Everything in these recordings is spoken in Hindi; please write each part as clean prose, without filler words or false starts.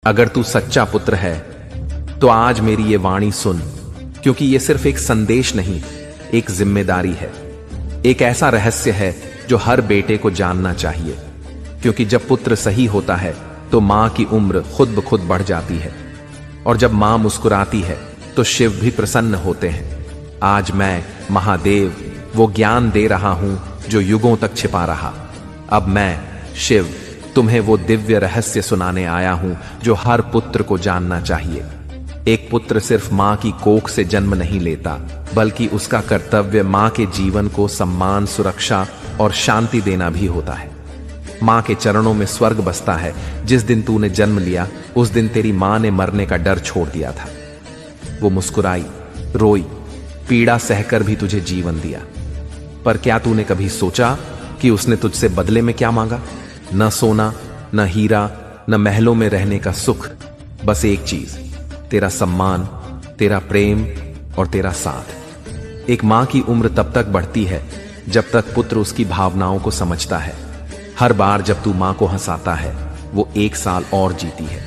अगर तू सच्चा पुत्र है तो आज मेरी ये वाणी सुन, क्योंकि ये सिर्फ एक संदेश नहीं, एक जिम्मेदारी है। एक ऐसा रहस्य है जो हर बेटे को जानना चाहिए, क्योंकि जब पुत्र सही होता है तो मां की उम्र खुद ब खुद बढ़ जाती है, और जब मां मुस्कुराती है तो शिव भी प्रसन्न होते हैं। आज मैं महादेव वो ज्ञान दे रहा हूं जो युगों तक छिपा रहा। अब मैं शिव तुम्हें वो दिव्य रहस्य सुनाने आया हूं जो हर पुत्र को जानना चाहिए। एक पुत्र सिर्फ मां की कोख से जन्म नहीं लेता, बल्कि उसका कर्तव्य मां के जीवन को सम्मान, सुरक्षा और शांति देना भी होता है। मां के चरणों में स्वर्ग बसता है। जिस दिन तूने जन्म लिया उस दिन तेरी मां ने मरने का डर छोड़ दिया था। वो मुस्कुराई, रोई, पीड़ा सहकर भी तुझे जीवन दिया। पर क्या तूने कभी सोचा कि उसने तुझसे बदले में क्या मांगा? न सोना, न हीरा, न महलों में रहने का सुख, बस एक चीज, तेरा सम्मान, तेरा प्रेम और तेरा साथ। एक मां की उम्र तब तक बढ़ती है जब तक पुत्र उसकी भावनाओं को समझता है। हर बार जब तू मां को हंसाता है वो 1 साल और जीती है।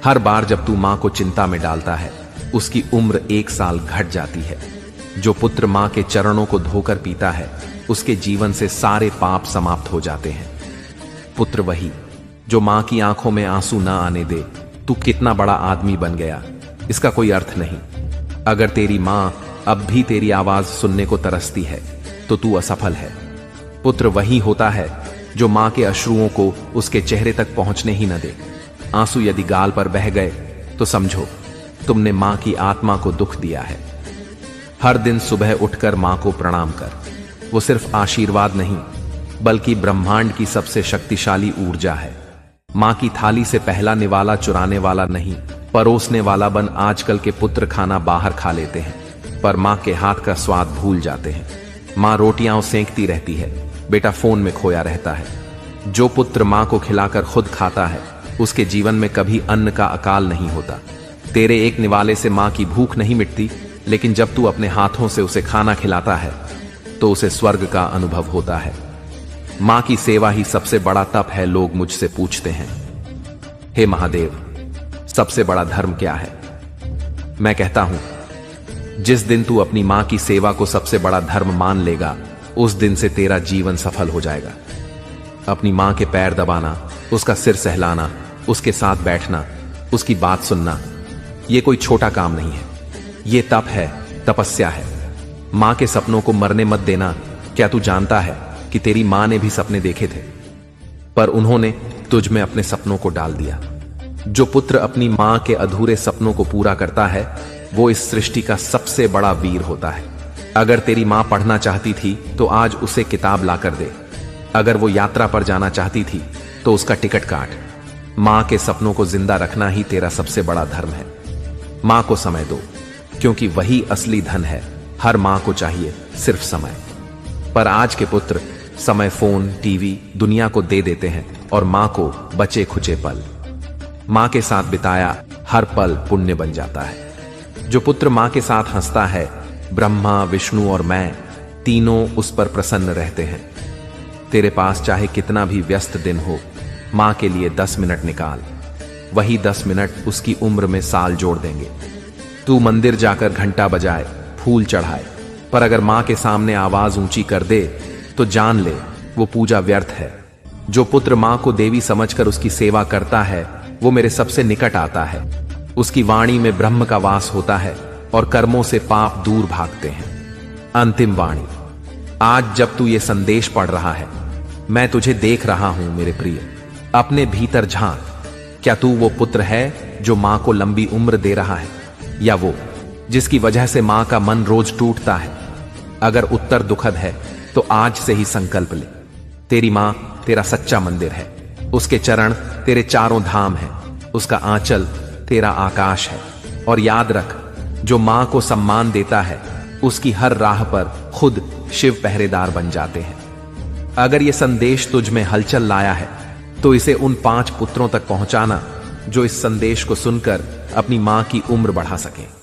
हर बार जब तू मां को चिंता में डालता है उसकी उम्र 1 साल घट जाती है। जो पुत्र मां के चरणों को धोकर पीता है उसके जीवन से सारे पाप समाप्त हो जाते हैं। पुत्र वही जो मां की आंखों में आंसू ना आने दे। तू कितना बड़ा आदमी बन गया इसका कोई अर्थ नहीं। अगर तेरी मां अब भी तेरी आवाज सुनने को तरसती है तो तू असफल है। पुत्र वही होता है जो मां के अश्रुओं को उसके चेहरे तक पहुंचने ही न दे। आंसू यदि गाल पर बह गए तो समझो तुमने मां की आत्मा को दुख दिया है। हर दिन सुबह उठकर मां को प्रणाम कर। वो सिर्फ आशीर्वाद नहीं बल्कि ब्रह्मांड की सबसे शक्तिशाली ऊर्जा है। मां की थाली से पहला निवाला चुराने वाला नहीं, परोसने वाला बन। आजकल के पुत्र खाना बाहर खा लेते हैं पर मां के हाथ का स्वाद भूल जाते हैं। मां रोटियां सेंकती रहती है, बेटा फोन में खोया रहता है। जो पुत्र मां को खिलाकर खुद खाता है उसके जीवन में कभी अन्न का अकाल नहीं होता। तेरे एक निवाले से मां की भूख नहीं मिटती, लेकिन जब तू अपने हाथों से उसे खाना खिलाता है तो उसे स्वर्ग का अनुभव होता है। मां की सेवा ही सबसे बड़ा तप है। लोग मुझसे पूछते हैं, हे महादेव, सबसे बड़ा धर्म क्या है? मैं कहता हूं, जिस दिन तू अपनी मां की सेवा को सबसे बड़ा धर्म मान लेगा उस दिन से तेरा जीवन सफल हो जाएगा। अपनी मां के पैर दबाना, उसका सिर सहलाना, उसके साथ बैठना, उसकी बात सुनना, यह कोई छोटा काम नहीं है। यह तप है, तपस्या है। मां के सपनों को मरने मत देना। क्या तू जानता है कि तेरी मां ने भी सपने देखे थे, पर उन्होंने तुझ में अपने सपनों को डाल दिया। जो पुत्र अपनी मां के अधूरे सपनों को पूरा करता है वो इस सृष्टि का सबसे बड़ा वीर होता है। अगर तेरी मां पढ़ना चाहती थी तो आज उसे किताब लाकर दे। अगर वो यात्रा पर जाना चाहती थी तो उसका टिकट काट। मां के सपनों को जिंदा रखना ही तेरा सबसे बड़ा धर्म है। मां को समय दो, क्योंकि वही असली धन है। हर मां को चाहिए सिर्फ समय, पर आज के पुत्र समय फोन, टीवी, दुनिया को दे देते हैं और मां को बचे खुचे पल। मां के साथ बिताया हर पल पुण्य बन जाता है। जो पुत्र मां के साथ हंसता है, ब्रह्मा, विष्णु और मैं तीनों उस पर प्रसन्न रहते हैं। तेरे पास चाहे कितना भी व्यस्त दिन हो, मां के लिए 10 मिनट निकाल। वही 10 मिनट उसकी उम्र में साल जोड़ देंगे। तू मंदिर जाकर घंटा बजाए, फूल चढ़ाए, पर अगर मां के सामने आवाज ऊंची कर दे तो जान ले वो पूजा व्यर्थ है। जो पुत्र मां को देवी समझकर उसकी सेवा करता है वो मेरे सबसे निकट आता है। उसकी वाणी में ब्रह्म का वास होता है और कर्मों से पाप दूर भागते हैं। अंतिम वाणी, आज जब तू ये संदेश पढ़ रहा है, मैं तुझे देख रहा हूं मेरे प्रिय। अपने भीतर झांक। क्या तू वो पुत्र है जो मां को लंबी उम्र दे रहा है, या वो जिसकी वजह से मां का मन रोज टूटता है? अगर उत्तर दुखद है तो आज से ही संकल्प ले। तेरी मां तेरा सच्चा मंदिर है। उसके चरण तेरे चारों धाम हैं। उसका आंचल तेरा आकाश है। और याद रख, जो मां को सम्मान देता है उसकी हर राह पर खुद शिव पहरेदार बन जाते हैं। अगर यह संदेश तुझ में हलचल लाया है तो इसे उन 5 पुत्रों तक पहुंचाना जो इस संदेश को सुनकर अपनी मां की उम्र बढ़ा सके।